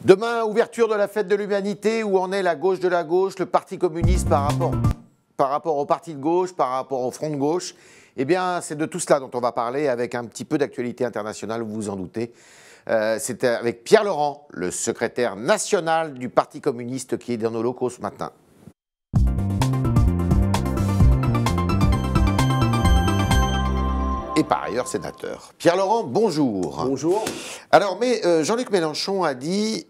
Demain, ouverture de la fête de l'humanité, où en est la gauche de la gauche, le Parti communiste par rapport au parti de gauche, par rapport au front de gauche. Eh bien, c'est de tout cela dont on va parler avec un petit peu d'actualité internationale, vous vous en doutez. C'est avec Pierre Laurent, le secrétaire national du Parti communiste, qui est dans nos locaux ce matin. Et par ailleurs sénateur. Pierre Laurent, bonjour. Bonjour. Alors, mais Jean-Luc Mélenchon a dit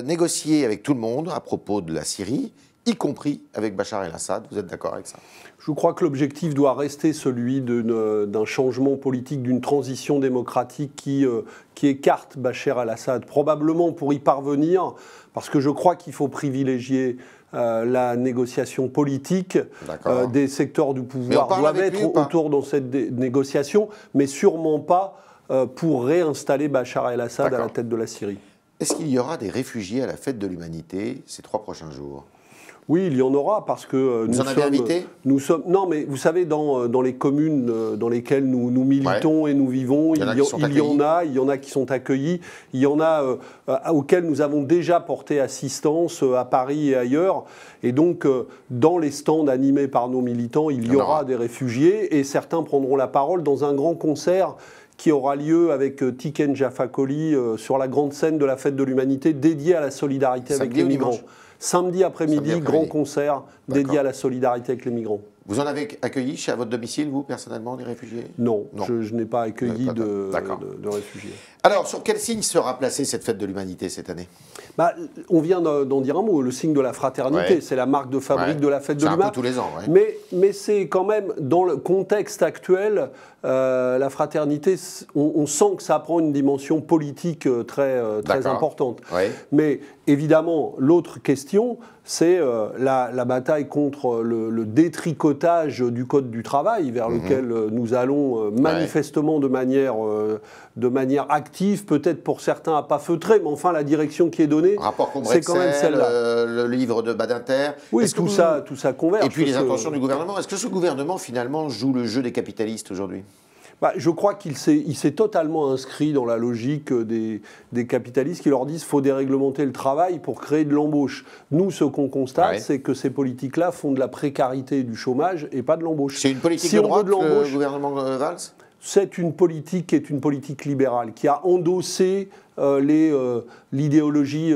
négocier avec tout le monde à propos de la Syrie, y compris avec Bachar el-Assad. Vous êtes d'accord avec ça? Je crois que l'objectif doit rester celui d'un changement politique, d'une transition démocratique qui écarte Bachar el-Assad. Probablement pour y parvenir, parce que je crois qu'il faut privilégier la négociation politique. Des secteurs du pouvoir doivent être autour dans cette négociation, mais sûrement pas pour réinstaller Bachar el-Assad à la tête de la Syrie. Est-ce qu'il y aura des réfugiés à la fête de l'humanité ces 3 prochains jours? Oui, il y en aura parce que vous en avez invité ? Non, mais vous savez, dans les communes dans lesquelles nous militons et nous vivons, il y en a qui sont accueillis, il y en a auxquels nous avons déjà porté assistance à Paris et ailleurs. Et donc, dans les stands animés par nos militants, il y aura des réfugiés et certains prendront la parole dans un grand concert qui aura lieu avec Tiken Jah Fakoly sur la grande scène de la fête de l'humanité dédiée à la solidarité avec les migrants. Samedi après-midi, grand concert dédié à la solidarité avec les migrants. Vous en avez accueilli à votre domicile, vous, personnellement, des réfugiés? Non. Je n'ai pas accueilli de réfugiés. Alors, sur quel signe sera placée cette fête de l'humanité cette année? On vient d'en dire un mot, le signe de la fraternité. C'est la marque de fabrique de la fête de l'humanité. C'est un peu tous les ans. Mais c'est quand même, dans le contexte actuel, la fraternité, on sent que ça prend une dimension politique très importante. Mais évidemment, l'autre question, c'est la bataille contre le détricotage du Code du travail, vers lequel nous allons manifestement de manière active, peut-être pour certains à pas feutrer, mais enfin la direction qui est donnée, c'est quand même celle-là. Le livre de Badinter. Oui, tout ça converge. Et puis les intentions du gouvernement. Est-ce que ce gouvernement, finalement, joue le jeu des capitalistes aujourd'hui? Je crois qu'il s'est totalement inscrit dans la logique des capitalistes qui leur disent qu'il faut déréglementer le travail pour créer de l'embauche. Nous, ce qu'on constate, c'est que ces politiques-là font de la précarité et du chômage et pas de l'embauche. C'est une politique de droite, le gouvernement Valls? C'est une politique qui est une politique libérale, qui a endossé l'idéologie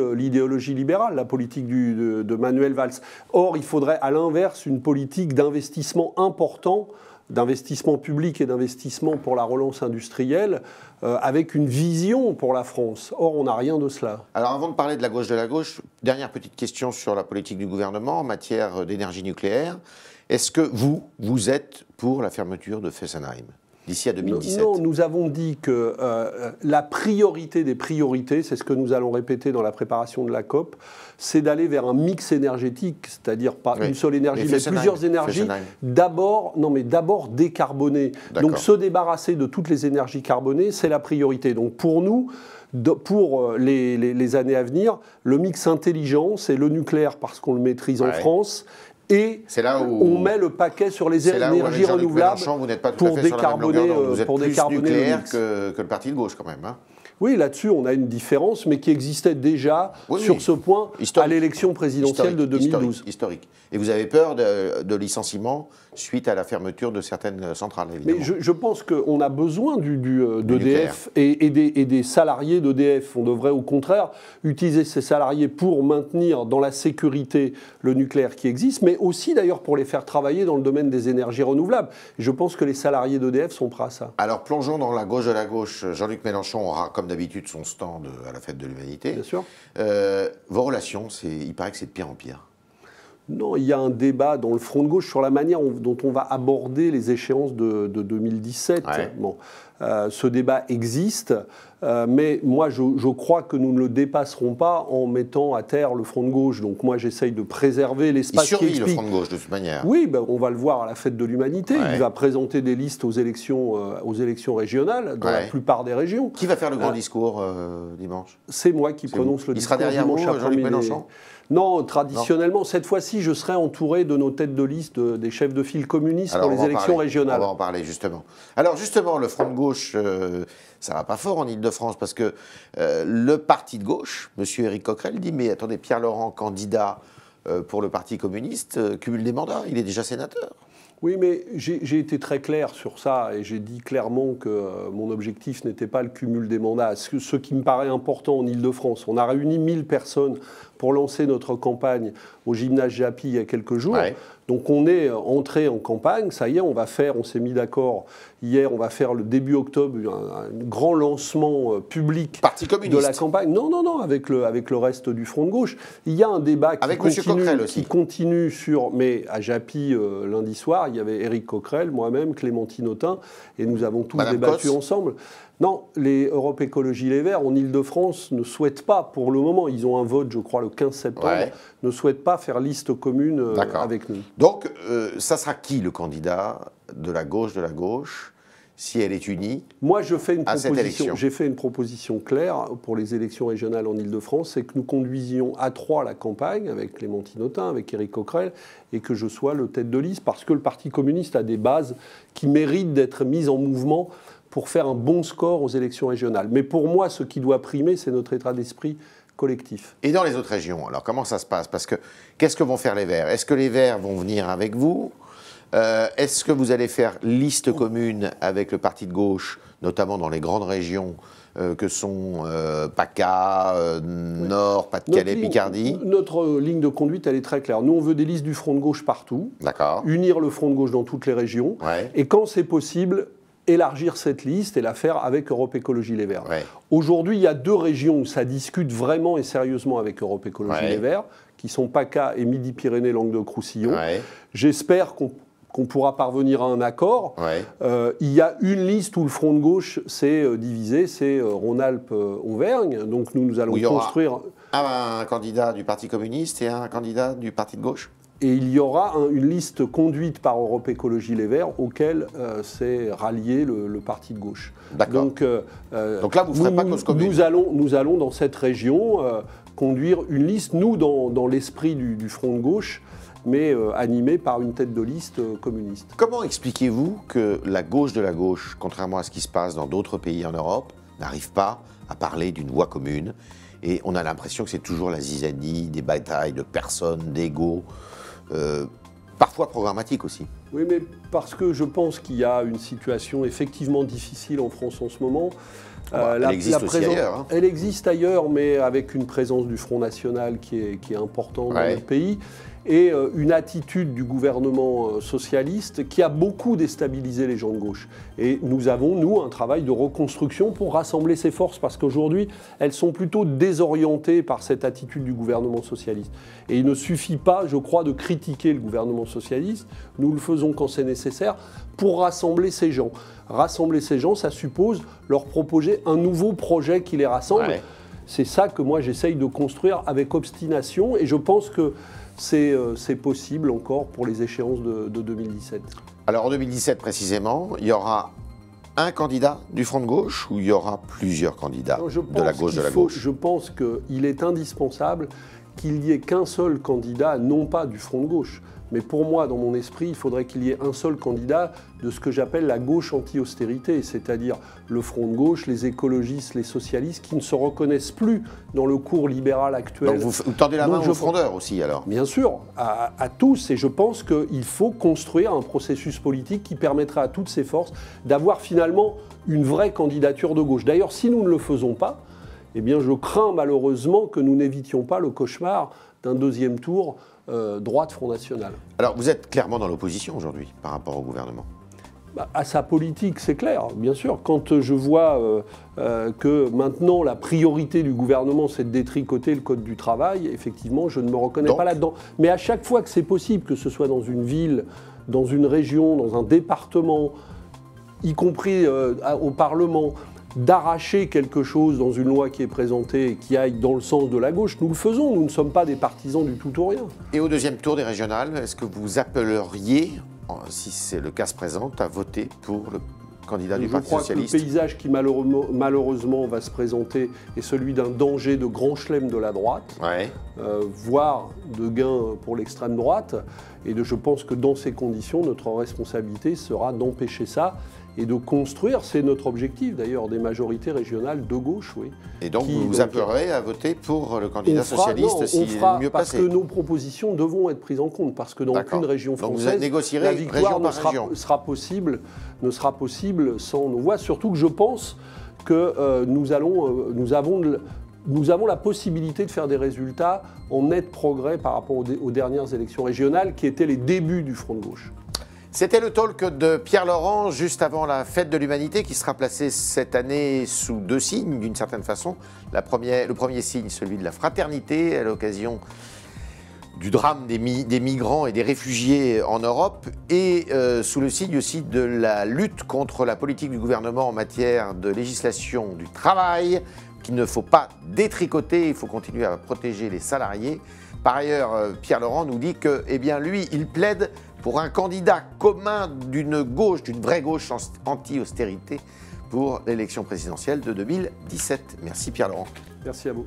libérale, la politique de Manuel Valls. Or, il faudrait à l'inverse une politique d'investissement important, d'investissement public et d'investissement pour la relance industrielle, avec une vision pour la France. Or, on n'a rien de cela. Alors, avant de parler de la gauche, dernière petite question sur la politique du gouvernement en matière d'énergie nucléaire. Est-ce que vous êtes pour la fermeture de Fessenheim d'ici à 2017? Non, nous avons dit que la priorité des priorités, c'est ce que nous allons répéter dans la préparation de la COP, c'est d'aller vers un mix énergétique, c'est-à-dire pas une seule énergie, mais plusieurs énergies. D'abord décarboner. Donc se débarrasser de toutes les énergies carbonées, c'est la priorité. Donc pour nous, pour les années à venir, le mix intelligent, c'est le nucléaire parce qu'on le maîtrise en France. Et là où on met le paquet sur les énergies renouvelables pour décarboner. Vous êtes plus nucléaire que le parti de gauche quand même. Oui, là-dessus, on a une différence, mais qui existait déjà sur ce point à l'élection présidentielle de 2012. Historique. Et vous avez peur de licenciements suite à la fermeture de certaines centrales, évidemment. Mais je pense qu'on a besoin d'EDF et des salariés d'EDF. On devrait au contraire utiliser ces salariés pour maintenir dans la sécurité le nucléaire qui existe, mais aussi d'ailleurs pour les faire travailler dans le domaine des énergies renouvelables. Et je pense que les salariés d'EDF sont prêts à ça. Alors plongeons dans la gauche de la gauche. Jean-Luc Mélenchon aura, comme d'habitude, son stand à la fête de l'humanité. Bien sûr. Vos relations, il paraît que c'est de pire en pire. Non, il y a un débat dans le front de gauche sur la manière dont on va aborder les échéances de 2017. Bon, ce débat existe, mais moi je crois que nous ne le dépasserons pas en mettant à terre le front de gauche. Donc moi j'essaye de préserver l'espace qui explique. Il survit le front de gauche de toute manière. Oui, on va le voir à la fête de l'humanité. Il va présenter des listes aux élections régionales dans la plupart des régions. Qui va faire le grand discours dimanche? C'est moi qui prononce le discours. Il sera derrière vous, Jean-Luc Mélenchon? Non, traditionnellement, cette fois-ci, je serai entouré de nos têtes de liste, des chefs de file communistes pour les élections régionales. On va en parler, justement. Alors, justement, le Front de gauche gauche, ça va pas fort en Ile-de-France, parce que le parti de gauche, M. Éric Coquerel, dit, mais attendez, Pierre Laurent, candidat pour le Parti communiste, cumule des mandats, il est déjà sénateur. Oui, mais j'ai été très clair sur ça et j'ai dit clairement que mon objectif n'était pas le cumul des mandats. Ce qui me paraît important en Ile-de-France, on a réuni 1000 personnes pour lancer notre campagne au gymnase Japy il y a quelques jours. Ouais. Donc on est entré en campagne, ça y est, on s'est mis d'accord hier, on va faire le début octobre un grand lancement public de la campagne. Non, avec le reste du front de gauche. Il y a un débat qui continue sur, mais à Japy lundi soir, il y avait Éric Coquerel, moi-même, Clémentine Autain, et nous avons tous débattu ensemble. Non, les Europe Écologie Les Verts en Ile-de-France ne souhaitent pas, pour le moment, ils ont un vote, je crois, le 15 septembre, ne souhaitent pas faire liste commune avec nous. Donc, ça sera qui le candidat de la gauche, si elle est unie? Moi, j'ai fait une proposition claire pour les élections régionales en Ile-de-France, c'est que nous conduisions à 3 la campagne, avec Clémentine Autain, avec Éric Coquerel, et que je sois le tête de liste, parce que le Parti communiste a des bases qui méritent d'être mises en mouvement pour faire un bon score aux élections régionales. Mais pour moi, ce qui doit primer, c'est notre état d'esprit collectif. Et dans les autres régions, alors comment ça se passe? Parce que qu'est-ce que vont faire les Verts? Est-ce que les Verts vont venir avec vous? Est-ce que vous allez faire liste commune avec le parti de gauche, notamment dans les grandes régions que sont PACA, Nord, Pas-de-Calais, Picardie? Notre ligne de conduite, elle est très claire. Nous, on veut des listes du Front de gauche partout, unir le Front de gauche dans toutes les régions, et quand c'est possible, élargir cette liste et la faire avec Europe Écologie Les Verts. Aujourd'hui, il y a 2 régions où ça discute vraiment et sérieusement avec Europe Écologie Les Verts, qui sont PACA et Midi-Pyrénées-Languedoc-Roussillon. J'espère qu'on pourra parvenir à un accord. Il y a une liste où le Front de gauche s'est divisé, c'est Rhône-Alpes-Auvergne. Donc nous allons construire... un candidat du Parti communiste et un candidat du Parti de gauche. Et il y aura une liste conduite par Europe Écologie Les Verts auquel s'est rallié le parti de gauche. Donc là, vous ne ferez pas cause commune. Nous allons dans cette région conduire une liste, nous, dans l'esprit du Front de gauche, mais animée par une tête de liste communiste. Comment expliquez-vous que la gauche de la gauche, contrairement à ce qui se passe dans d'autres pays en Europe, n'arrive pas à parler d'une voix commune? Et on a l'impression que c'est toujours la zizanie, des batailles de personnes, d'ego, parfois programmatiques aussi. Oui, mais parce que je pense qu'il y a une situation effectivement difficile en France en ce moment. Elle existe aussi ailleurs. Hein. Elle existe ailleurs, mais avec une présence du Front National qui est importante dans le pays. Et une attitude du gouvernement socialiste qui a beaucoup déstabilisé les gens de gauche. Et nous avons, nous, un travail de reconstruction pour rassembler ces forces, parce qu'aujourd'hui, elles sont plutôt désorientées par cette attitude du gouvernement socialiste. Et il ne suffit pas, je crois, de critiquer le gouvernement socialiste. Nous le faisons quand c'est nécessaire pour rassembler ces gens. Rassembler ces gens, ça suppose leur proposer un nouveau projet qui les rassemble. C'est ça que moi, j'essaye de construire avec obstination, et je pense que c'est possible encore pour les échéances de 2017. Alors en 2017 précisément, il y aura un candidat du Front de gauche ou il y aura plusieurs candidats de la gauche Je pense qu'il est indispensable qu'il n'y ait qu'un seul candidat, non pas du Front de gauche, mais pour moi, dans mon esprit, il faudrait qu'il y ait un seul candidat de ce que j'appelle la gauche anti-austérité, c'est-à-dire le Front de gauche, les écologistes, les socialistes, qui ne se reconnaissent plus dans le cours libéral actuel. Donc vous tendez la main aux frondeurs aussi, alors? Bien sûr, à tous, et je pense qu'il faut construire un processus politique qui permettra à toutes ces forces d'avoir finalement une vraie candidature de gauche. D'ailleurs, si nous ne le faisons pas, eh bien, je crains malheureusement que nous n'évitions pas le cauchemar d'un deuxième tour droite Front National. Alors, vous êtes clairement dans l'opposition aujourd'hui par rapport au gouvernement? À sa politique, c'est clair, bien sûr. Quand je vois que maintenant la priorité du gouvernement, c'est de détricoter le Code du travail, effectivement, je ne me reconnais pas là-dedans. Mais à chaque fois que c'est possible, que ce soit dans une ville, dans une région, dans un département, y compris au Parlement, d'arracher quelque chose dans une loi qui est présentée et qui aille dans le sens de la gauche, nous le faisons. Nous ne sommes pas des partisans du tout ou rien. Et au deuxième tour des régionales, est-ce que vous appelleriez, si c'est le cas se présente, à voter pour le candidat du Parti socialiste? Je crois que le paysage qui malheureusement va se présenter est celui d'un danger de grand chelem de la droite, voire de gain pour l'extrême droite. Et je pense que dans ces conditions, notre responsabilité sera d'empêcher ça et de construire, c'est notre objectif d'ailleurs, des majorités régionales de gauche, oui. Et donc vous appellerez à voter pour le candidat socialiste s'il est mieux parce passé. que nos propositions devront être prises en compte, parce que dans aucune région française, la victoire ne sera possible sans nos voix, surtout que je pense que nous avons la possibilité de faire des résultats en net progrès par rapport aux dernières élections régionales qui étaient les débuts du Front de gauche. C'était le talk de Pierre Laurent juste avant la fête de l'Humanité qui sera placée cette année sous deux signes d'une certaine façon. Le premier signe, celui de la fraternité à l'occasion du drame des migrants et des réfugiés en Europe et sous le signe aussi de la lutte contre la politique du gouvernement en matière de législation du travail qu'il ne faut pas détricoter, il faut continuer à protéger les salariés. Par ailleurs, Pierre Laurent nous dit que, eh bien, lui, il plaide pour un candidat commun d'une gauche, d'une vraie gauche anti-austérité pour l'élection présidentielle de 2017. Merci Pierre Laurent. Merci à vous.